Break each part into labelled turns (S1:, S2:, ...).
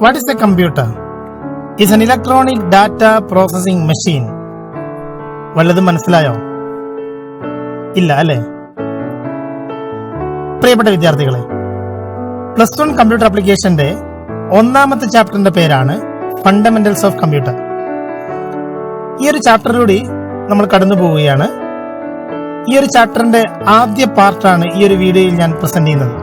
S1: What is a computer? It's an electronic data processing machine. വല്ലതും മനസ്സിലായോ? ഇല്ല അല്ലേ? പ്രിയപ്പെട്ട വിദ്യാർത്ഥികളെ, പ്ലസ് 1 കമ്പ്യൂട്ടർ ആപ്ലിക്കേഷന്റെ ഒന്നാമത്തെ ചാപ്റ്ററിന്റെ പേരാണ് ഫണ്ടമെന്റൽസ് ഓഫ് കമ്പ്യൂട്ടർ. ഈ ഒരു ചാപ്റ്ററിലൂടെ നമ്മൾ കടന്നു പോവുകയാണ്. ഈ ഒരു ചാപ്റ്ററിന്റെ ആദ്യ പാർട്ടാണ് ഈ ഒരു വീഡിയോയിൽ ഞാൻ പ്രസന്റ് ചെയ്യുന്നത്.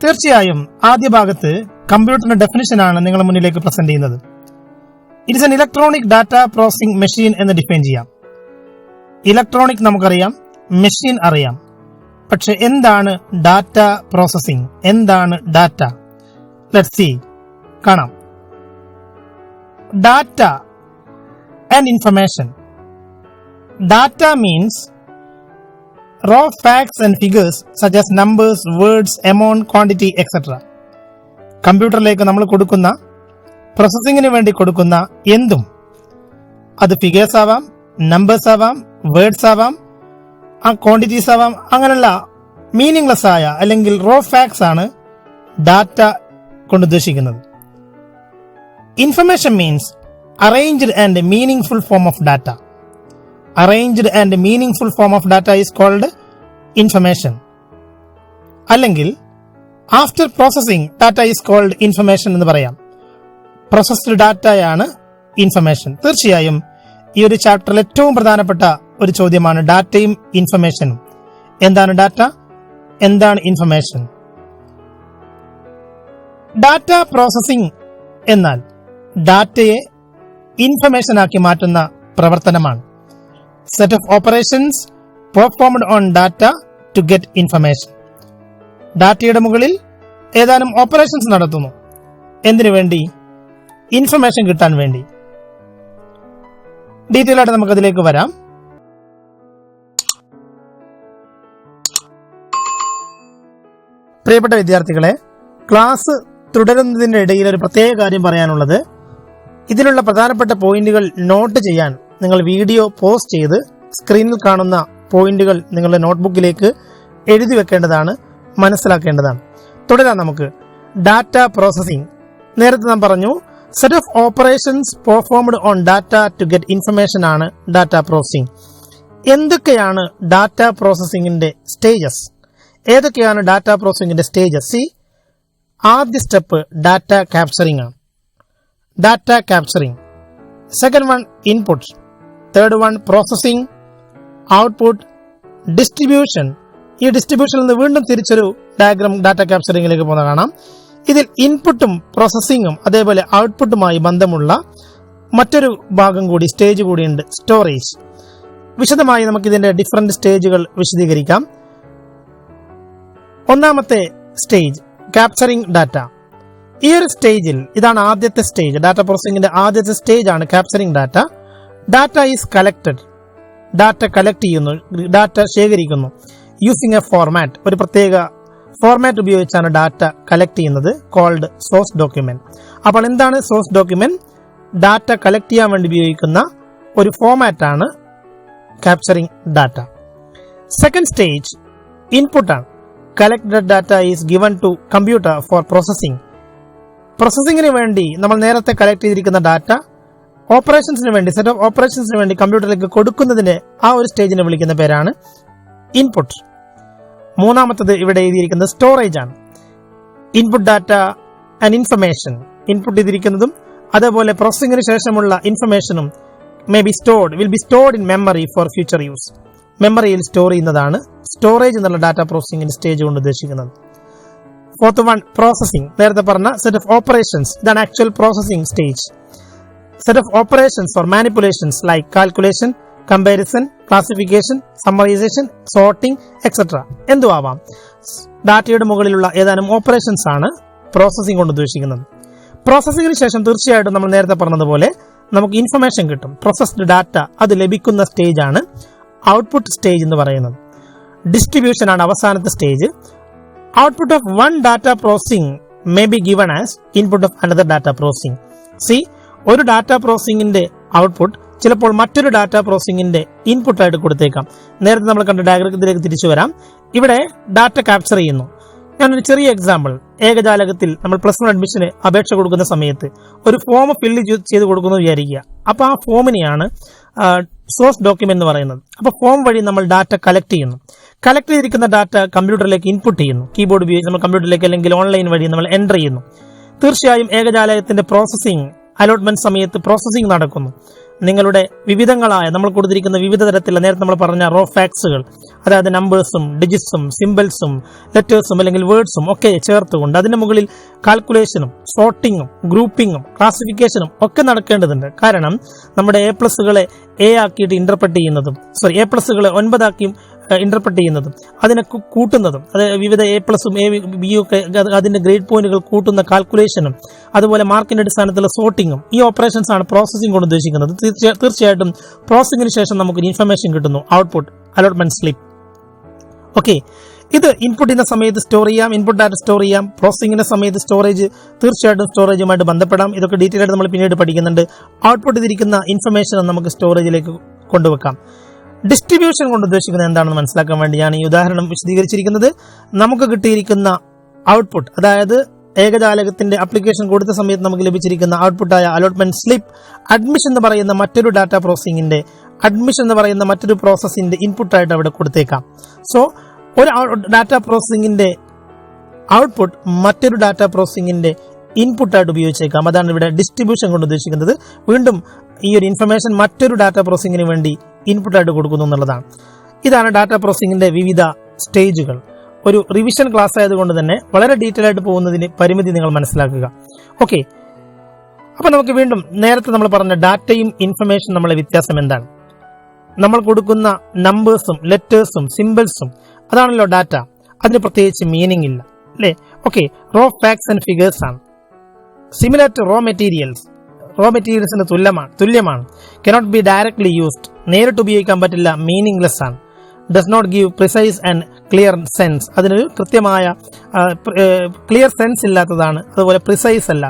S1: തീർച്ചയായും ആദ്യ ഭാഗത്ത് കമ്പ്യൂട്ടറിന്റെ ഡെഫിനിഷൻ ആണ് നിങ്ങളുടെ മുന്നിലേക്ക് പ്രസന്റ് ചെയ്യുന്നത്. It is an electronic data processing machine എന്ന് ഡിഫൈൻ ചെയ്യാം. ഇലക്ട്രോണിക് നമുക്കറിയാം, മെഷീൻ അറിയാം. പക്ഷെ എന്താണ് ഡാറ്റ പ്രോസസിംഗ്? എന്താണ് ഡാറ്റ? Let's see. കാണാം. Data and information. Data means raw facts and figures such as numbers, words, amount, quantity, etc. കമ്പ്യൂട്ടറിലേക്ക് നമ്മൾ കൊടുക്കുന്ന, പ്രോസസ്സിങ്ങിന് വേണ്ടി കൊടുക്കുന്ന എന്തും, അത് ഫിഗേഴ്സ് ആവാം, നമ്പേഴ്സ് ആവാം, വേർഡ്സ് ആവാം, ക്വാണ്ടിറ്റീസ് ആവാം, അങ്ങനെയുള്ള മീനിങ്ലെസ് ആയ അല്ലെങ്കിൽ റോ ഫാക്ട്സ് ആണ് ഡാറ്റ കൊണ്ട് ഉദ്ദേശിക്കുന്നത്. Information means arranged and meaningful form of data. Arranged and meaningful form of data is called information. അല്ലെങ്കിൽ after processing data is called information എന്ന് പറയാം. പ്രോസസ്ഡ് ഡാറ്റയാണ് ഇൻഫർമേഷൻ. തീർച്ചയായും ഈ ഒരു ചാപ്റ്ററിൽ ഏറ്റവും പ്രധാനപ്പെട്ട ഒരു ചോദ്യമാണ് ഡാറ്റയും ഇൻഫർമേഷനും. എന്താണ് ഡാറ്റ? എന്താണ് ഇൻഫർമേഷൻ? ഡാറ്റ പ്രോസസിംഗ് എന്നാൽ ഡാറ്റയെ ഇൻഫർമേഷൻ ആക്കി മാറ്റുന്ന പ്രവർത്തനമാണ്. Set of operations performed on data to get information. ഡാറ്റയുടെ മുകളിൽ ഏതാനും ഓപ്പറേഷൻസ് നടത്തുന്നു. എന്തിനു വേണ്ടി? ഇൻഫർമേഷൻ കിട്ടാൻ വേണ്ടി. ഡീറ്റെയിൽ ആയിട്ട് നമുക്ക് അതിലേക്ക് വരാം. പ്രിയപ്പെട്ട വിദ്യാർത്ഥികളെ, ക്ലാസ് തുടരുന്നതിന്റെ ഇടയിൽ ഒരു പ്രത്യേക കാര്യം പറയാനുള്ളത്, ഇതിലുള്ള പ്രധാനപ്പെട്ട പോയിന്റുകൾ നോട്ട് ചെയ്യാൻ നിങ്ങൾ വീഡിയോ പോസ്റ്റ് ചെയ്ത് സ്ക്രീനിൽ കാണുന്ന പോയിന്റുകൾ നിങ്ങളുടെ നോട്ട്ബുക്കിലേക്ക് എഴുതി വെക്കേണ്ടതാണ്, മനസ്സിലാക്കേണ്ടതാണ്. തുടരാം നമുക്ക്. Data processing. നേരത്തെ നാം പറഞ്ഞു, set of operations performed on data to get information ആണ് ഡാറ്റ പ്രോസസിംഗ്. എന്തൊക്കെയാണ് ഡാറ്റ പ്രോസസിംഗിന്റെ സ്റ്റേജസ്? ഏതൊക്കെയാണ് ഡാറ്റ പ്രോസസിംഗിന്റെ സ്റ്റേജസ്? സി, ആദ്യ സ്റ്റെപ്പ് ഡാറ്റ ക്യാപ്ചറിംഗ് ആണ്. Data capturing. Second one input. Third one processing, output, distribution. ഈ ഡിസ്ട്രിബ്യൂഷനിൽ നിന്ന് വീണ്ടും തിരിച്ചൊരു ഡയഗ്രാം ഡാറ്റ ക്യാപ്ചറിംഗിലേക്ക് പോകുന്ന കാണാം. ഇതിൽ ഇൻപുട്ടും പ്രോസസിംഗും അതേപോലെ ഔട്ട്പുട്ടുമായി ബന്ധമുള്ള മറ്റൊരു ഭാഗം കൂടി, സ്റ്റേജ് കൂടിയുണ്ട്, സ്റ്റോറേജ്. വിശദമായി നമുക്ക് ഇതിന്റെ ഡിഫറെന്റ് സ്റ്റേജുകൾ വിശദീകരിക്കാം. ഒന്നാമത്തെ സ്റ്റേജ് ക്യാപ്ചറിംഗ് ഡാറ്റ. ഈ ഒരു സ്റ്റേജിൽ ഇതാണ് ആദ്യത്തെ സ്റ്റേജ്. ഡാറ്റ പ്രോസസിംഗിന്റെ ആദ്യത്തെ സ്റ്റേജ് ആണ് capturing data. Data is collected. Data collect ചെയ്യുന്നു, ഡാറ്റ ശേഖരിക്കുന്നു. Using A format. ഒരു പ്രത്യേക ഫോർമാറ്റ് ഉപയോഗിച്ചാണ് ഡാറ്റ കളക്ട് ചെയ്യുന്നത്, കോൾഡ് സോഴ്സ് ഡോക്യുമെന്റ്. അപ്പോൾ എന്താണ് സോഴ്സ് ഡോക്യുമെന്റ്? ഡാറ്റ കളക്ട് ചെയ്യാൻ വേണ്ടി ഉപയോഗിക്കുന്ന ഒരു ഫോർമാറ്റ് ആണ് capturing data. Second stage input ആണ്. Collected data is given to computer for processing. പ്രോസസിംഗിന് വേണ്ടി നമ്മൾ നേരത്തെ കളക്ട് ചെയ്തിരിക്കുന്ന ഡാറ്റ ഓപ്പറേഷൻസിന് വേണ്ടി, സെറ്റ് ഓഫ് ഓപ്പറേഷൻസിന് വേണ്ടി കമ്പ്യൂട്ടറിലേക്ക് കൊടുക്കുന്നതിന് ആ ഒരു സ്റ്റേജിനെ വിളിക്കുന്ന പേരാണ് ഇൻപുട്ട്. മൂന്നാമത്തത് ഇവിടെ എഴുതിയിരിക്കുന്നത് സ്റ്റോറേജ് ആണ്. Input data and information. ഇൻപുട്ട് ചെയ്തിരിക്കുന്നതും അതേപോലെ പ്രോസസിംഗിന് ശേഷമുള്ള ഇൻഫർമേഷനും will be stored in memory for future use. മെമ്മറിയിൽ സ്റ്റോർ ചെയ്യുന്നതാണ് സ്റ്റോറേജ് എന്നുള്ള ഡാറ്റ പ്രോസസിംഗിന്റെ സ്റ്റേജ് കൊണ്ട് ഉദ്ദേശിക്കുന്നത്. Fourth one processing. നേരത്തെ പറഞ്ഞ സെറ്റ് ഓഫ് ഓപ്പറേഷൻസ്, ഇതാണ് actual processing stage. Set of operations for manipulations like calculation, comparison, classification, summarization, sorting etcetera. എന്തു ആവാം. ഡാറ്റയുടെ മുകളിലുള്ള ഏതാനും ഓപ്പറേഷൻസ് ആണ് പ്രോസസിംഗ് കൊണ്ട് ഉദ്ദേശിക്കുന്നത്. പ്രോസസിംഗിന് ശേഷം തീർച്ചയായിട്ടും നമ്മൾ നേരത്തെ പറഞ്ഞതുപോലെ നമുക്ക് ഇൻഫർമേഷൻ കിട്ടും. പ്രോസസ്ഡ് ഡാറ്റ അത് ലഭിക്കുന്ന സ്റ്റേജ് ആണ് ഔട്ട്പുട്ട് സ്റ്റേജ് എന്ന് പറയുന്നത്. ഡിസ്ട്രിബ്യൂഷൻ ആണ് അവസാനത്തെ stage. Output of one data processing may be given as input of another data processing. See, ഒരു ഡാറ്റ പ്രോസസിംഗിന്റെ ഔട്ട്പുട്ട് ചിലപ്പോൾ മറ്റൊരു ഡാറ്റ പ്രോസസിംഗിന്റെ ഇൻപുട്ട് ആയിട്ട് കൊടുത്തേക്കാം. നേരത്തെ നമ്മൾ കണ്ട ഡയഗ്രത്തിലേക്ക് തിരിച്ചു വരാം. ഇവിടെ ഡാറ്റ ക്യാപ്ചർ ചെയ്യുന്നു. ഞാനൊരു ചെറിയ എക്സാമ്പിൾ, ഏകജാലകത്തിൽ നമ്മൾ +1 അഡ്മിഷന് അപേക്ഷ കൊടുക്കുന്ന സമയത്ത് ഒരു ഫോം ഫില്ല് ചെയ്ത് കൊടുക്കുന്നു വിചാരിക്കുക. അപ്പോൾ ആ ഫോമിനെയാണ് സോഴ്സ് ഡോക്യുമെന്റ് എന്ന് പറയുന്നത്. അപ്പോൾ ഫോം വഴി നമ്മൾ ഡാറ്റ കളക്ട് ചെയ്യുന്നു. കളക്ട് ചെയ്തിരിക്കുന്ന ഡാറ്റ കമ്പ്യൂട്ടറിലേക്ക് ഇൻപുട്ട് ചെയ്യുന്നു. കീബോർഡ് ഉപയോഗിച്ച് നമ്മൾ കമ്പ്യൂട്ടറിലേക്ക് അല്ലെങ്കിൽ ഓൺലൈൻ വഴി നമ്മൾ എൻ്റർ ചെയ്യുന്നു. തീർച്ചയായും ഏകജാലകത്തിന്റെ പ്രോസസ്സിംഗ്, അലോട്ട്മെന്റ് സമയത്ത് പ്രോസസ്സിംഗ് നടക്കുന്നു. നിങ്ങളുടെ വിവിധങ്ങളായ നമ്മൾ കൊടുത്തിരിക്കുന്ന വിവിധ തരത്തിലുള്ള നേരത്തെ നമ്മൾ പറഞ്ഞ റോ ഫാക്സുകൾ, അതായത് നമ്പേഴ്സും ഡിജിറ്റ്സും സിംബൽസും ലെറ്റേഴ്സും അല്ലെങ്കിൽ വേർഡ്സും ഒക്കെ ചേർത്തുകൊണ്ട് അതിന് മുകളിൽ കാൽക്കുലേഷനും സോർട്ടിങ്ങും ഗ്രൂപ്പിങ്ങും ക്ലാസിഫിക്കേഷനും ഒക്കെ നടക്കേണ്ടതുണ്ട്. കാരണം നമ്മുടെ A+കളെ A ആക്കിയിട്ട് ഇന്റർപ്രറ്റ് ചെയ്യുന്നതും A+കളെ 9 ആക്കിയും ഇന്റർപ്രറ്റ് ചെയ്യുന്നതും അതിനെ കൂട്ടുന്നതും, അത് വിവിധ A+ഉം A, B ഒക്കെ അതിന്റെ ഗ്രേഡ് പോയിന്റുകൾ കൂട്ടുന്ന കാൽക്കുലേഷനും അതുപോലെ മാർക്കിന്റെ അടിസ്ഥാനത്തിലുള്ള സോർട്ടിങ്ങും ഈ ഓപ്പറേഷൻസ് ആണ് പ്രോസസ്സിംഗ് കൊണ്ട് ഉദ്ദേശിക്കുന്നത്. തീർച്ചയായിട്ടും പ്രോസസ്സിംഗിന് ശേഷം നമുക്ക് ഇൻഫർമേഷൻ കിട്ടുന്നു, ഔട്ട്പുട്ട്, അലോട്ട്മെന്റ് സ്ലിപ്പ്. ഓക്കെ, ഇത് ഇൻപുട്ട് ചെയ്യുന്ന സമയത്ത് സ്റ്റോർ ചെയ്യാം, ഇൻപുട്ട് ഡാറ്റ സ്റ്റോർ ചെയ്യാം. പ്രോസസ്സിംഗിന്റെ സമയത്ത് സ്റ്റോറേജ്, തീർച്ചയായിട്ടും സ്റ്റോറേജുമായിട്ട് ബന്ധപ്പെടാം. ഇതൊക്കെ ഡീറ്റെയിൽ ആയിട്ട് നമ്മൾ പിന്നീട് പഠിക്കുന്നുണ്ട്. ഔട്ട്പുട്ട് ചെയ്തിരിക്കുന്ന ഇൻഫർമേഷൻ നമുക്ക് സ്റ്റോറേജിലേക്ക് കൊണ്ടുവെക്കാം. ഡിസ്ട്രിബ്യൂഷൻ കൊണ്ട് ഉദ്ദേശിക്കുന്നത് എന്താണെന്ന് മനസ്സിലാക്കാൻ വേണ്ടിയാണ് ഈ ഉദാഹരണം വിശദീകരിച്ചിരിക്കുന്നത്. നമുക്ക് കിട്ടിയിരിക്കുന്ന ഔട്ട്പുട്ട്, അതായത് ഏകജാലകത്തിന്റെ ആപ്ലിക്കേഷൻ കൊടുത്ത സമയത്ത് നമുക്ക് ലഭിച്ചിരിക്കുന്ന ഔട്ട്പുട്ടായ അലോട്ട്മെന്റ് സ്ലിപ്പ് അഡ്മിഷൻ എന്ന് പറയുന്ന മറ്റൊരു ഡാറ്റ പ്രോസസ്സിംഗിന്റെ പ്രോസസ്സിന്റെ ഇൻപുട്ടായിട്ട് അവിടെ കൊടുത്തേക്കാം. സോ ഒരു ഡാറ്റ പ്രോസസ്സിംഗിന്റെ ഔട്ട്പുട്ട് മറ്റൊരു ഡാറ്റ പ്രോസസ്സിംഗിന്റെ ഇൻപുട്ടായിട്ട് ഉപയോഗിച്ചേക്കാം. അതാണ് ഇവിടെ ഡിസ്ട്രിബ്യൂഷൻ കൊണ്ട് ഉദ്ദേശിക്കുന്നത്. വീണ്ടും ഈ ഒരു ഇൻഫർമേഷൻ മറ്റൊരു ഡാറ്റ പ്രോസസ്സിംഗിന് വേണ്ടി ഇൻപുട്ടായിട്ട് കൊടുക്കുന്നു എന്നുള്ളതാണ്. ഇതാണ് ഡാറ്റ പ്രോസസ്സിംഗിന്റെ വിവിധ സ്റ്റേജുകൾ. ഒരു റിവിഷൻ ക്ലാസ് ആയതുകൊണ്ട് തന്നെ വളരെ ഡീറ്റെയിൽ ആയിട്ട് പോകുന്നതിന് പരിമിതി നിങ്ങൾ മനസ്സിലാക്കുക. ഓക്കെ, അപ്പൊ നമുക്ക് വീണ്ടും നേരത്തെ നമ്മൾ പറഞ്ഞ ഡാറ്റയും ഇൻഫർമേഷൻ നമ്മളെ വ്യത്യാസം എന്താണ്? നമ്മൾ കൊടുക്കുന്ന നമ്പേഴ്സും ലെറ്റേഴ്സും സിംബൽസും അതാണല്ലോ ഡാറ്റ. അതിന് പ്രത്യേകിച്ച് മീനിങ് ഇല്ല, അല്ലേ? Okay, raw facts and figures ആണ്. സിമിലർ ടു റോ മെറ്റീരിയൽസിന് തുല്യമാണ്. കനോട്ട് ബി ഡയറക്ട്ലി യൂസ്ഡ്, നേരിട്ട് ഉപയോഗിക്കാൻ പറ്റില്ല, മീനിങ്ലെസ് ആണ്. Does not give precise and clear sense, അതിനൊരു കൃത്യമായ ക്ലിയർ സെൻസ് ഇല്ലാത്തതാണ്. അതുപോലെ പ്രിസൈസ് അല്ല.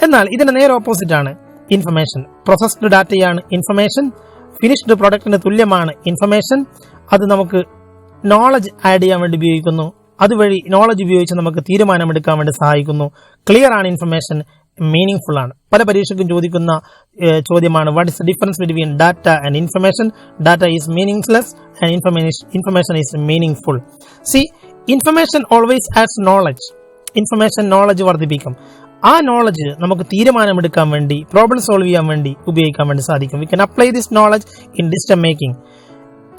S1: എന്നാൽ ഇതിന്റെ നേരെ ഓപ്പോസിറ്റ് ആണ് ഇൻഫർമേഷൻ. പ്രൊസസ്ഡ് ഡാറ്റയാണ് ഇൻഫർമേഷൻ. ഫിനിഷ്ഡ് പ്രൊഡക്റ്റിന് തുല്യമാണ് ഇൻഫർമേഷൻ. അത് നമുക്ക് നോളജ് ആഡ് ചെയ്യാൻ വേണ്ടി ഉപയോഗിക്കുന്നു. അതുവഴി നോളജ് ഉപയോഗിച്ച് നമുക്ക് തീരുമാനമെടുക്കാൻ വേണ്ടി സഹായിക്കുന്നു. ക്ലിയർ ആണ് ഇൻഫർമേഷൻ, മീനിങ് ഫുൾ ആണ്. പല പരീക്ഷയ്ക്കും ചോദിക്കുന്ന ചോദ്യമാണ്, what is the difference between data and information? Data is meaningless and information is meaningful. See, information always adds knowledge. Information knowledge വർദ്ധിപ്പിക്കും. ആ നോളജ് നമുക്ക് തീരുമാനമെടുക്കാൻ വേണ്ടി, പ്രോബ്ലം സോൾവ് ചെയ്യാൻ വേണ്ടി ഉപയോഗിക്കാൻ വേണ്ടി സാധിക്കും. We can apply this knowledge in decision making.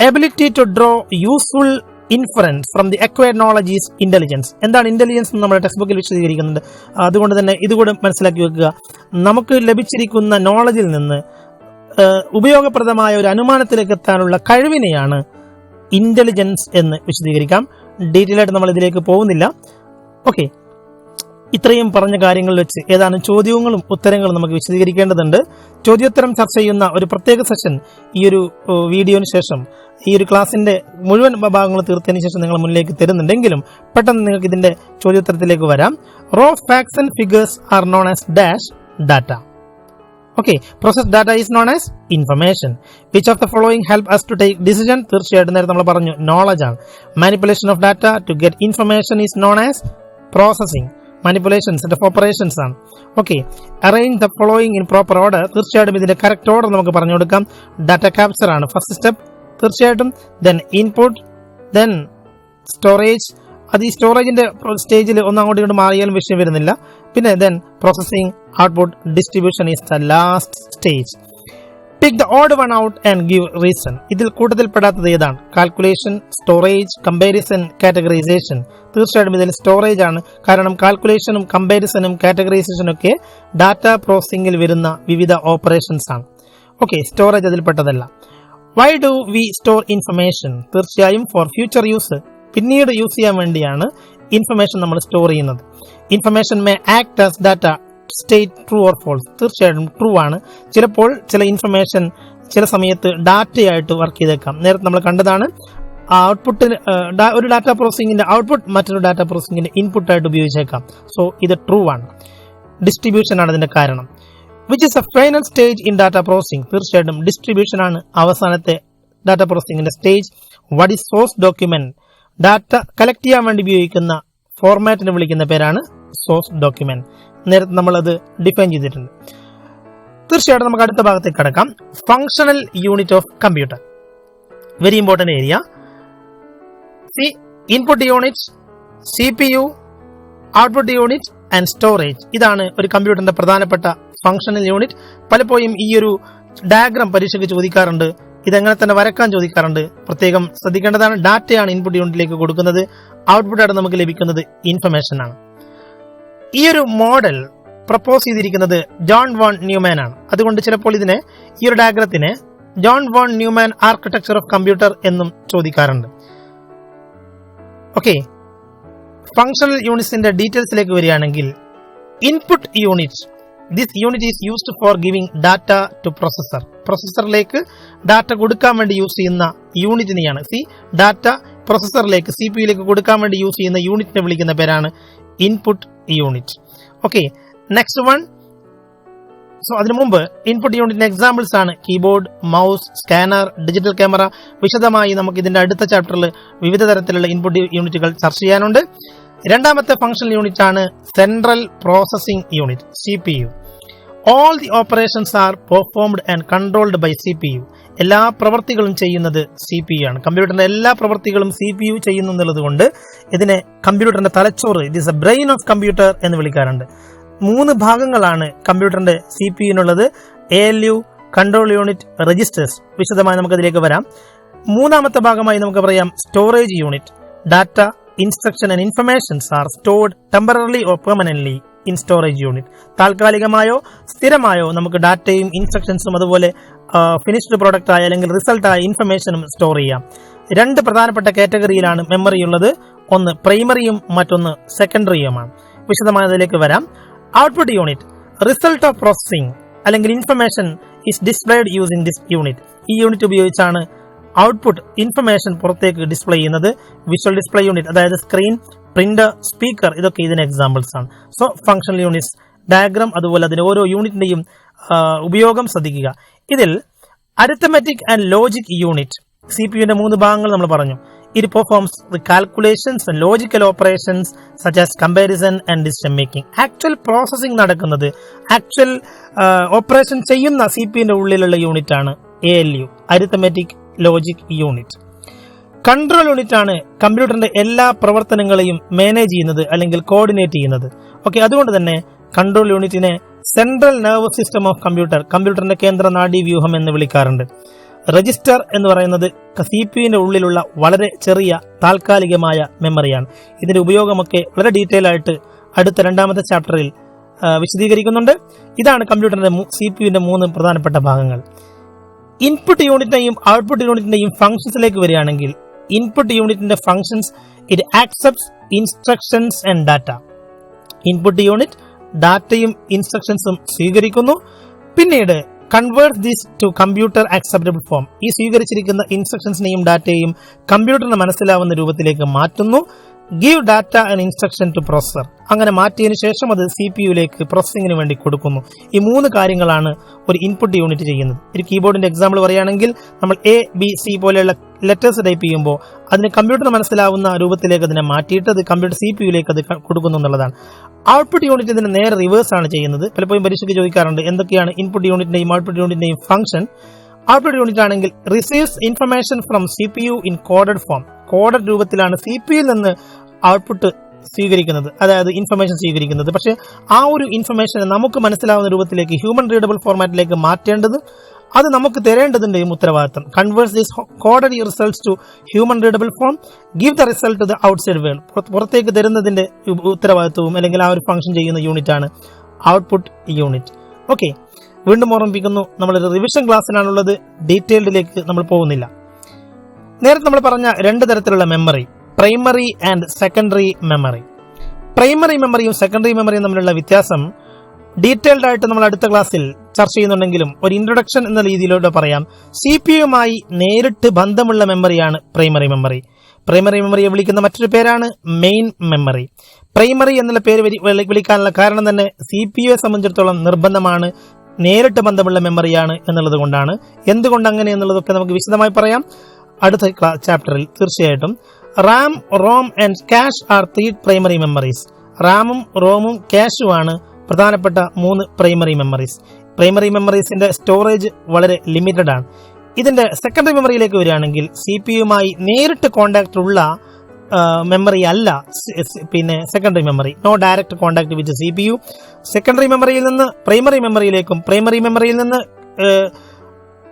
S1: Ability to draw useful inference from the acquired knowledge is intelligence. എന്താണ് ഇന്റലിജൻസ് എന്ന് നമ്മുടെ ടെക്സ്റ്റ് ബുക്കിൽ വിശദീകരിക്കുന്നുണ്ട്. അതുകൊണ്ട് തന്നെ ഇതുകൂടെ മനസ്സിലാക്കി വെക്കുക. നമുക്ക് ലഭിച്ചിരിക്കുന്ന നോളജിൽ നിന്ന് ഉപയോഗപ്രദമായ ഒരു അനുമാനത്തിലേക്ക് എത്താനുള്ള കഴിവിനെയാണ് ഇന്റലിജൻസ് എന്ന് വിശദീകരിക്കാം. ഡീറ്റെയിൽ ആയിട്ട് നമ്മൾ ഇതിലേക്ക് പോകുന്നില്ല. ഓക്കെ, ഇത്രയും പറഞ്ഞ കാര്യങ്ങൾ വെച്ച് ഏതാനും ചോദ്യങ്ങളും ഉത്തരങ്ങളും നമുക്ക് വിശദീകരിക്കേണ്ടതുണ്ട്. ചോദ്യോത്തരം ചർച്ച ചെയ്യുന്ന ഒരു പ്രത്യേക സെഷൻ ഈ ഒരു വീഡിയോന് ശേഷം, ഈ ഒരു ക്ലാസിന്റെ മുഴുവൻ ഭാഗങ്ങൾ തീർത്തതിന് ശേഷം നിങ്ങൾ മുന്നിലേക്ക് തരുന്നുണ്ടെങ്കിലും പെട്ടെന്ന് നിങ്ങൾക്ക് ഇതിന്റെ ചോദ്യോത്തരത്തിലേക്ക് വരാം. Raw facts and figures are known as dash data. Okay, process data is known as information. Which of the following help us to take decision? തീർച്ചയായിട്ടും നേരത്തെ നമ്മൾ പറഞ്ഞു, നോളജ് ആണ്. Manipulation of data to get information is known as processing. Manipulation set of operations ആണ്. Okay, arrange the following in proper order. തീർച്ചയായിട്ടും ഇതിന്റെ correct order നമുക്ക് പറഞ്ഞു കൊടുക്കാം. ഡാറ്റ ക്യാപ്ചർ ആണ് ഫസ്റ്റ് സ്റ്റെപ്പ്, തീർച്ചയായിട്ടും. Then input, then storage. അത് ഈ സ്റ്റോറേജിന്റെ സ്റ്റേജിൽ ഒന്നങ്ങോട്ട് ഇങ്ങോട്ട് മാറിയാലും വിഷയം വരുന്നില്ല. പിന്നെ then processing, output, distribution is the last stage. Pick the odd one out and give reason. ഇതിൽ കൂട്ടത്തിൽപ്പെടാത്തത് ഏതാണ്? Calculation, storage, comparison, categorization. തീർച്ചയായിട്ടും ഇതിൽ സ്റ്റോറേജ് ആണ്. കാരണം കാൽക്കുലേഷനും കമ്പാരിസണും കാറ്റഗറൈസേഷനും ഒക്കെ ഡാറ്റ പ്രോസസിംഗിൽ വരുന്ന വിവിധ ഓപ്പറേഷൻസ് ആണ്. ഓക്കെ, സ്റ്റോറേജ് അതിൽപ്പെട്ടതല്ല. Why do we store information? തീർച്ചയായും ഫോർ ഫ്യൂച്ചർ യൂസ്, പിന്നീട് യൂസ് ചെയ്യാൻ വേണ്ടിയാണ് ഇൻഫർമേഷൻ നമ്മൾ സ്റ്റോർ ചെയ്യുന്നത്. Information may act as data state true or false. തീർച്ചയായിട്ടും ട്രൂ ആണ്. ചിലപ്പോൾ ചില ഇൻഫർമേഷൻ ചില സമയത്ത് ഡാറ്റയായിട്ട് വർക്ക് ചെയ്തേക്കാം. നേരത്തെ നമ്മൾ കണ്ടതാണ്, ഔട്ട്പുട്ടിന് ഒരു ഡാറ്റ പ്രോസസിംഗിന്റെ ഔട്ട്പുട്ട് മറ്റൊരു ഡാറ്റ പ്രോസസിംഗിന്റെ ഇൻപുട്ടായിട്ട് ഉപയോഗിച്ചേക്കാം. സോ ഇത് ട്രൂ ആണ്. ഡിസ്ട്രിബ്യൂഷൻ ആണ് ഇതിന്റെ കാരണം. Which is a final stage in data processing? തീർച്ചയായിട്ടും ഡിസ്ട്രിബ്യൂഷൻ ആണ് അവസാനത്തെ ഡാറ്റ പ്രോസസിംഗിന്റെ stage. What is source document? Data collect ചെയ്യാൻ വേണ്ടി ഉപയോഗിക്കുന്ന ഫോർമാറ്റിനെ വിളിക്കുന്ന പേരാണ് സോഴ്സ് ഡോക്യുമെന്റ്. നേരത്തെ നമ്മളത് ഡിഫൈൻ ചെയ്തിട്ടുണ്ട്. തീർച്ചയായിട്ടും നമുക്ക് അടുത്ത ഭാഗത്തേക്ക് കടക്കാം. Functional unit of computer, very important area. Input unit, CPU, output unit and storage. ഇതാണ് ഒരു കമ്പ്യൂട്ടറിന്റെ പ്രധാനപ്പെട്ട ഫങ്ഷണൽ യൂണിറ്റ്. പലപ്പോഴും ഈ ഒരു ഡയഗ്രാം പരീക്ഷയ്ക്ക് ചോദിക്കാറുണ്ട്, ഇതെങ്ങനെ തന്നെ വരക്കാൻ ചോദിക്കാറുണ്ട്. പ്രത്യേകം ശ്രദ്ധിക്കേണ്ടതാണ്. ഡാറ്റയാണ് ഇൻപുട്ട് യൂണിറ്റിലേക്ക് കൊടുക്കുന്നത്, ഔട്ട്പുട്ടായിട്ട് നമുക്ക് ലഭിക്കുന്നത് ഇൻഫർമേഷൻ ആണ്. ഈ ഒരു മോഡൽ പ്രപ്പോസ് ചെയ്തിരിക്കുന്നത് ജോൺ വോൺ ന്യൂമാൻ ആണ്. അതുകൊണ്ട് ചിലപ്പോൾ ഇതിനെ, ഈ ഒരു ഡയഗ്രത്തിനെ John von Neumann architecture of computer എന്നും ചോദിക്കാറുണ്ട്. ഓക്കെ, ഫങ്ഷണൽ യൂണിറ്റ്സിന്റെ ഡീറ്റെയിൽസിലേക്ക് വരികയാണെങ്കിൽ, input unit, this unit is used for giving data to processor. പ്രൊസസറിലേക്ക് ഡാറ്റ കൊടുക്കാൻ വേണ്ടി യൂസ് ചെയ്യുന്ന യൂണിറ്റിനെയാണ് ഡാറ്റ പ്രൊസസറിലേക്ക് CPU കൊടുക്കാൻ വേണ്ടി യൂസ് ചെയ്യുന്ന യൂണിറ്റിനെ വിളിക്കുന്ന പേരാണ് input unit. Okay, next one. So അതിനു മുമ്പ് ഇൻപുട്ട് യൂണിറ്റിന്റെ എക്സാമ്പിൾസ് ആണ് keyboard, mouse, scanner, digital camera. വിശദമായി നമുക്ക് ഇതിന്റെ അടുത്ത ചാപ്റ്ററിൽ വിവിധ തരത്തിലുള്ള ഇൻപുട്ട് യൂണിറ്റുകൾ ചർച്ച ചെയ്യാനുണ്ട്. രണ്ടാമത്തെ ഫങ്ഷണൽ യൂണിറ്റ് ആണ് central processing unit, CPU. All the operations are performed and controlled by CPU. എല്ലാ പ്രവർത്തികളും ചെയ്യുന്നത് CPU ആണ്. കമ്പ്യൂട്ടറിന്റെ എല്ലാ പ്രവർത്തികളും CPU ചെയ്യുന്നു എന്നുള്ളത് കൊണ്ട് ഇതിനെ കമ്പ്യൂട്ടറിന്റെ തലച്ചോറ്, it is a brain of computer എന്ന് വിളിക്കാറുണ്ട്. 3 ഭാഗങ്ങളാണ് കമ്പ്യൂട്ടറിന്റെ CPU-നുള്ളത്: ALU, കൺട്രോൾ യൂണിറ്റ്, രജിസ്റ്റേഴ്സ്. വിശദമായി നമുക്കതിലേക്ക് വരാം. മൂന്നാമത്തെ ഭാഗമായി നമുക്ക് പറയാം storage unit. Data, instruction and informations are stored temporarily or permanently in storage unit. താൽക്കാലികമായോ സ്ഥിരമായോ നമുക്ക് ഡാറ്റയും ഇൻസ്ട്രക്ഷൻസും അതുപോലെ ഫിനിഷ്ഡ് പ്രോഡക്റ്റ് ആയ അല്ലെങ്കിൽ റിസൾട്ട് ആയ ഇൻഫർമേഷനും സ്റ്റോർ ചെയ്യാം. 2 പ്രധാനപ്പെട്ട കാറ്റഗറിയിലാണ് മെമ്മറി ഉള്ളത്. ഒന്ന് പ്രൈമറിയും മറ്റൊന്ന് സെക്കൻഡറിയുമാണ്. വിശദമായതിലേക്ക് വരാം. Output unit, result of processing അല്ലെങ്കിൽ information is displayed using this unit. ഈ യൂണിറ്റ് ഉപയോഗിച്ചാണ് ഔട്ട്പുട്ട് ഇൻഫർമേഷൻ പുറത്തേക്ക് ഡിസ്പ്ലേ ചെയ്യുന്നത്. വിഷ്വൽ ഡിസ്പ്ലേ യൂണിറ്റ്, അതായത് സ്ക്രീൻ, പ്രിന്റർ, സ്പീക്കർ, ഇതൊക്കെ ഇതിന് എക്സാമ്പിൾസ് ആണ്. സോ ഫങ്ഷണൽ യൂണിറ്റ്സ് ഡയഗ്രാം, അതുപോലെ അതിന്റെ ഓരോ യൂണിറ്റിന്റെയും ഉപയോഗം ശ്രദ്ധിക്കുക. ഇതിൽ അരിത്തമെറ്റിക് ആൻഡ് ലോജിക് യൂണിറ്റ്, CPU-ന്റെ 3 ഭാഗങ്ങൾ നമ്മൾ പറഞ്ഞു. It performs the calculations and logical operations such as comparison and decision making. Actual processing നടക്കുന്നത്, ആക്ച്വൽ ഓപ്പറേഷൻ ചെയ്യുന്ന CPU-ന്റെ ഉള്ളിലുള്ള യൂണിറ്റ് ആണ് ALU, arithmetic logic unit. Control unit ആണ് കമ്പ്യൂട്ടറിന്റെ എല്ലാ പ്രവർത്തനങ്ങളെയും മാനേജ് ചെയ്യുന്നത് അല്ലെങ്കിൽ കോർഡിനേറ്റ് ചെയ്യുന്നത്. ഓക്കെ, അതുകൊണ്ട് തന്നെ കൺട്രോൾ യൂണിറ്റിനെ central nervous system of computer, കമ്പ്യൂട്ടറിന്റെ കേന്ദ്ര നാഡീവ്യൂഹം എന്ന് വിളിക്കാറുണ്ട്. രജിസ്റ്റർ എന്ന് പറയുന്നത് CPU-ന്റെ ഉള്ളിലുള്ള വളരെ ചെറിയ താൽക്കാലികമായ മെമ്മറിയാണ്. ഇതിന്റെ ഉപയോഗമൊക്കെ വളരെ ഡീറ്റെയിൽ ആയിട്ട് അടുത്ത 2ാമത്തെ ചാപ്റ്ററിൽ വിശദീകരിക്കുന്നുണ്ട്. ഇതാണ് കമ്പ്യൂട്ടറിന്റെ CPU-ന്റെ 3 പ്രധാനപ്പെട്ട ഭാഗങ്ങൾ. ഇൻപുട്ട് യൂണിറ്റിന്റെയും ഔട്ട്പുട്ട് യൂണിറ്റിന്റെയും ഫംഗ്ഷൻസിലേക്ക് വരികയാണെങ്കിൽ, ഇൻപുട്ട് യൂണിറ്റിന്റെ functions, it accepts instructions and data. Input unit ഡാറ്റയും ഇൻസ്ട്രക്ഷൻസും സ്വീകരിക്കുന്നു, പിന്നീട് convert this to computer acceptable form. ഈ സ്വീകരിച്ചിരിക്കുന്ന ഇൻസ്ട്രക്ഷൻസിനെയും ഡാറ്റയും കമ്പ്യൂട്ടറിന് മനസ്സിലാവുന്ന രൂപത്തിലേക്ക് മാറ്റുന്നു. Give data and instruction to processor. അങ്ങനെ മാറ്റിയതിനു ശേഷം അത് CPU-ലേക്ക് പ്രോസസിംഗിന് വേണ്ടി കൊടുക്കുന്നു. ഈ 3 കാര്യങ്ങളാണ് ഒരു ഇൻപുട്ട് യൂണിറ്റ് ചെയ്യുന്നത്. ഒരു കീബോർഡിന്റെ എക്സാമ്പിൾ പറയുകയാണെങ്കിൽ, നമ്മൾ ABC പോലെയുള്ള ലെറ്റേഴ്സ് ടൈപ്പ് ചെയ്യുമ്പോൾ അതിന് കമ്പ്യൂട്ടറിന് മനസ്സിലാവുന്ന രൂപത്തിലേക്ക് അതിനെ മാറ്റിയിട്ട് അത് കമ്പ്യൂട്ടർ CPU-ലേക്ക് അത് കൊടുക്കുന്നു എന്നുള്ളതാണ്. ഔട്ട്പുട്ട് യൂണിറ്റ് ഇതിന് നേരെ റിവേഴ്സ് ആണ് ചെയ്യുന്നത്. പലപ്പോഴും പരീക്ഷയ്ക്ക് ചോദിക്കാറുണ്ട് എന്തൊക്കെയാണ് ഇൻപുട്ട് യൂണിറ്റിന്റെയും ഔട്ട്പുട്ട് യൂണിറ്റിന്റെയും ഫംഗ്ഷൻ. ഔട്ട്പുട്ട് യൂണിറ്റ് ആണെങ്കിൽ receives information from CPU in coded form. Coded രൂപത്തിലാണ് CPU-ൽ നിന്ന് ഔട്ട്പുട്ട് സ്വീകരിക്കുന്നത്, അതായത് ഇൻഫർമേഷൻ സ്വീകരിക്കുന്നത്. പക്ഷേ ആ ഒരു ഇൻഫർമേഷനെ നമുക്ക് മനസ്സിലാവുന്ന രൂപത്തിലേക്ക് ഹ്യൂമൻ റീഡബിൾ ഫോർമാറ്റിലേക്ക് മാറ്റേണ്ടത്, അത് നമുക്ക് തരേണ്ടതിന്റെയും ഉത്തരവാദിത്തം. Converts these coded results to human readable form, give the result to the outside world. പുറത്തേക്ക് തരുന്നതിന്റെ ഉത്തരവാദിത്വവും അല്ലെങ്കിൽ ആ ഒരു ഫംഗ്ഷൻ ചെയ്യുന്ന യൂണിറ്റ് ആണ് ഔട്ട്പുട്ട് യൂണിറ്റ്. ഓക്കെ, വീണ്ടും ഓർമ്മിപ്പിക്കുന്നു, നമ്മളൊരു റിവിഷൻ ക്ലാസ്സിലാണുള്ളത്, ഡീറ്റെയിൽഡിലേക്ക് നമ്മൾ പോകുന്നില്ല. നേരത്തെ നമ്മൾ പറഞ്ഞ 2 തരത്തിലുള്ള memory, primary and secondary memory. Primary മെമ്മറിയും സെക്കൻഡറി മെമ്മറിയും തമ്മിലുള്ള വ്യത്യാസം ഡീറ്റെയിൽഡ് ആയിട്ട് നമ്മൾ അടുത്ത ക്ലാസ്സിൽ ചർച്ച ചെയ്യുന്നുണ്ടെങ്കിലും ഒരു ഇൻട്രൊഡക്ഷൻ എന്ന രീതിയിലൂടെ പറയാം. CPU-യുമായി നേരിട്ട് ബന്ധമുള്ള മെമ്മറിയാണ് പ്രൈമറി മെമ്മറി. പ്രൈമറി മെമ്മറിയെ വിളിക്കുന്ന മറ്റൊരു പേരാണ് മെയിൻ മെമ്മറി. പ്രൈമറി എന്നുള്ള പേര് വിളിക്കാനുള്ള കാരണം തന്നെ CPU-യെ സംബന്ധിച്ചിടത്തോളം നിർബന്ധമാണ്, നേരിട്ട് ബന്ധമുള്ള മെമ്മറിയാണ് എന്നുള്ളത് കൊണ്ടാണ്. എന്തുകൊണ്ട് അങ്ങനെ എന്നുള്ളതൊക്കെ നമുക്ക് വിശദമായി പറയാം അടുത്ത ചാപ്റ്ററിൽ തീർച്ചയായിട്ടും. RAM, ROM and cache are 3 primary memories. റാമും റോമും ക്യാഷുമാണ് പ്രധാനപ്പെട്ട 3 പ്രൈമറി മെമ്മറീസ്. പ്രൈമറി മെമ്മറീസിന്റെ സ്റ്റോറേജ് വളരെ ലിമിറ്റഡ് ആണ്. ഇതിന്റെ സെക്കൻഡറി മെമ്മറിയിലേക്ക് വരികയാണെങ്കിൽ CPU-യുമായി നേരിട്ട് കോണ്ടാക്ട് ഉള്ള മെമ്മറി അല്ല പിന്നെ secondary memory. No direct contact with CPU. Secondary മെമ്മറിയിൽ നിന്ന് പ്രൈമറി മെമ്മറിയിലേക്കും പ്രൈമറി മെമ്മറിയിൽ നിന്ന്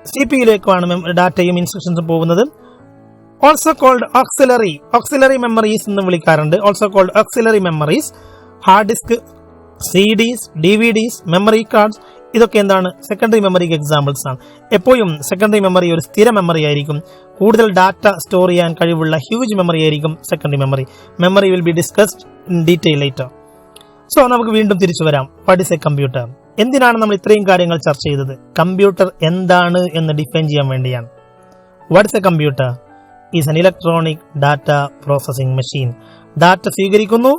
S1: CPU-യിലേക്കുമാണ് ഡാറ്റയും ഇൻസ്ട്രക്ഷൻസും പോകുന്നത്. ഓൾസോ കോൾഡ് ഓക്സിലറി മെമ്മറീസ് എന്ന് വിളിക്കാറുണ്ട്. Also called auxiliary memories. Hard disk, CDs, DVDs, memory cards, ഇതൊക്കെ എന്താണ് സെക്കൻഡറി മെമ്മറിക്ക് എക്സാമ്പിൾസ് ആണ്. എപ്പോഴും സെക്കൻഡറി മെമ്മറി ഒരു സ്ഥിര മെമ്മറി ആയിരിക്കും. കൂടുതൽ ഡാറ്റ സ്റ്റോർ ചെയ്യാൻ കഴിവുള്ള ഹ്യൂജ് മെമ്മറി ആയിരിക്കും secondary memory. Memory will be discussed in detail later. So നമുക്ക് വീണ്ടും തിരിച്ചു വരാം. What is A computer? എന്തിനാണ് നമ്മൾ ഇത്രയും കാര്യങ്ങൾ ചർച്ച ചെയ്തത്? കമ്പ്യൂട്ടർ എന്താണ് എന്ന് ഡിഫൈൻ ചെയ്യാൻ വേണ്ടിയാണ്. What is A computer? Is N electronic data processing machine. Data സ്വീകരിക്കുന്നു,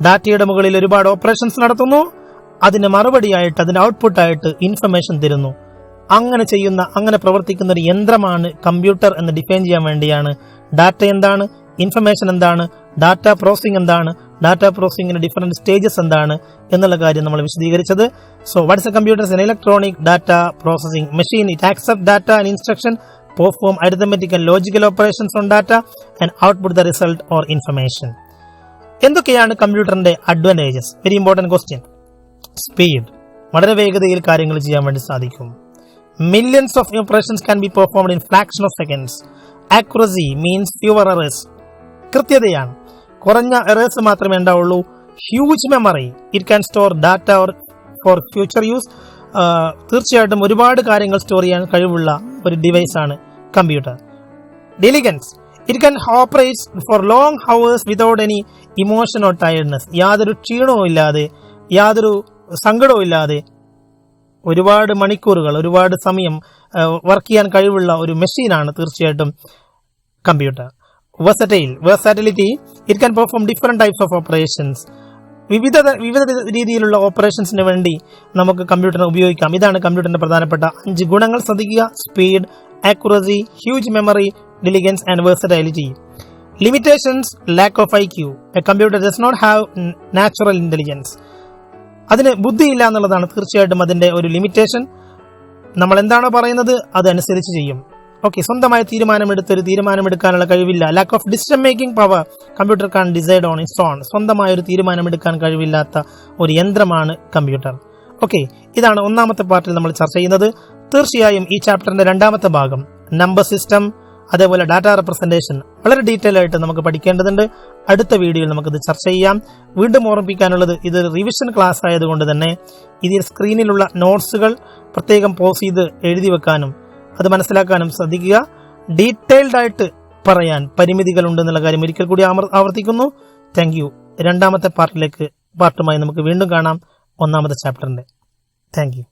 S1: ഡാറ്റയുടെ മുകളിൽ ഒരുപാട് ഓപ്പറേഷൻസ് നടത്തുന്നു, അതിന് മറുപടിയായിട്ട് അതിന് ഔട്ട്പുട്ടായിട്ട് ഇൻഫർമേഷൻ തരുന്നു. അങ്ങനെ പ്രവർത്തിക്കുന്ന ഒരു യന്ത്രമാണ് കമ്പ്യൂട്ടർ എന്ന് ഡിഫൈൻ ചെയ്യാൻ വേണ്ടിയാണ് ഡാറ്റ എന്താണ്, ഇൻഫർമേഷൻ എന്താണ്, ഡാറ്റ പ്രോസസിംഗ് എന്താണ്, ഡാറ്റ പ്രോസസിംഗിന്റെ ഡിഫറെന്റ് സ്റ്റേജസ് എന്താണ് എന്നുള്ള കാര്യം നമ്മൾ വിശദീകരിച്ചത്. So what is A computer? Is an electronic data processing machine. It accept data and instruction, perform arithmetic and logical operations on data and output the result or information. എന്തൊക്കെയാണ് കമ്പ്യൂട്ടറിന്റെ അഡ്വാൻറ്റേജസ്? Very important question. Speed, വളരെ വേഗതയിൽ കാര്യങ്ങൾ ചെയ്യാൻ വേണ്ടി സാധിക്കും. Millions of operations can be performed in fraction of seconds. Accuracy means fewer errors. കൃത്യതയാണ്, കുറഞ്ഞ എറേഴ്സ് മാത്രമേ ഉണ്ടാവുള്ളൂ. Huge memory, it can store data for future use. തീർച്ചയായിട്ടും ഒരുപാട് കാര്യങ്ങൾ സ്റ്റോർ ചെയ്യാൻ കഴിവുള്ള ഒരു ഡിവൈസ് ആണ് computer. Diligence, it can operate for long hours without any emotion or tiredness. യാതൊരു ക്ഷീണവും ഇല്ലാതെ, യാതൊരു സങ്കടവും ഇല്ലാതെ ഒരുപാട് മണിക്കൂറുകൾ, ഒരുപാട് സമയം വർക്ക് ചെയ്യാൻ കഴിവുള്ള ഒരു മെഷീനാണ് തീർച്ചയായിട്ടും computer. Versatility, it can perform different types of operations. വിവിധ രീതിയിലുള്ള ഓപ്പറേഷൻസിന് വേണ്ടി നമുക്ക് കമ്പ്യൂട്ടറിനെ ഉപയോഗിക്കാം. ഇതാണ് കമ്പ്യൂട്ടറിന്റെ പ്രധാനപ്പെട്ട 5 ഗുണങ്ങൾ. ശ്രദ്ധിക്കുക: speed, accuracy, huge memory, diligence and versatility. Limitations: lack of IQ. A computer does not have natural intelligence. അതിന് ബുദ്ധിയില്ല എന്നുള്ളതാണ് തീർച്ചയായിട്ടും അതിന്റെ ഒരു ലിമിറ്റേഷൻ. നമ്മൾ എന്താണോ പറയുന്നത് അതനുസരിച്ച് ചെയ്യും. ഓക്കെ, സ്വന്തമായി തീരുമാനമെടുക്കാനുള്ള കഴിവില്ല. Lack of decision making power. Computer can decide on its own. സ്വന്തമായ ഒരു തീരുമാനമെടുക്കാൻ കഴിവില്ലാത്ത ഒരു യന്ത്രമാണ് കമ്പ്യൂട്ടർ. ഓക്കെ, ഇതാണ് ഒന്നാമത്തെ പാർട്ടിൽ നമ്മൾ ചർച്ച ചെയ്യുന്നത്. തീർച്ചയായും ഈ ചാപ്റ്ററിന്റെ രണ്ടാമത്തെ ഭാഗം നമ്പർ സിസ്റ്റം, അതേപോലെ ഡാറ്റ റെപ്രസെന്റേഷൻ വളരെ ഡീറ്റെയിൽ ആയിട്ട് നമുക്ക് പഠിക്കേണ്ടതുണ്ട്. അടുത്ത വീഡിയോയിൽ നമുക്കിത് ചർച്ച ചെയ്യാം. വീണ്ടും ഓർമ്മിപ്പിക്കാനുള്ളത്, ഇത് റിവിഷൻ ക്ലാസ് ആയതുകൊണ്ട് തന്നെ ഇതിൽ സ്ക്രീനിലുള്ള നോട്ട്സുകൾ പ്രത്യേകം പോസ് ചെയ്ത് എഴുതി വെക്കാനും അത് മനസ്സിലാക്കാനും ശ്രദ്ധിക്കുക. ഡീറ്റെയിൽഡ് ആയിട്ട് പറയാൻ പരിമിതികൾ ഉണ്ടെന്നുള്ള കാര്യം ഒരിക്കൽ കൂടി ആവർത്തിക്കുന്നു. Thank you. രണ്ടാമത്തെ പാർട്ടുമായി നമുക്ക് വീണ്ടും കാണാം, ഒന്നാമത്തെ ചാപ്റ്ററിന്റെ. Thank you.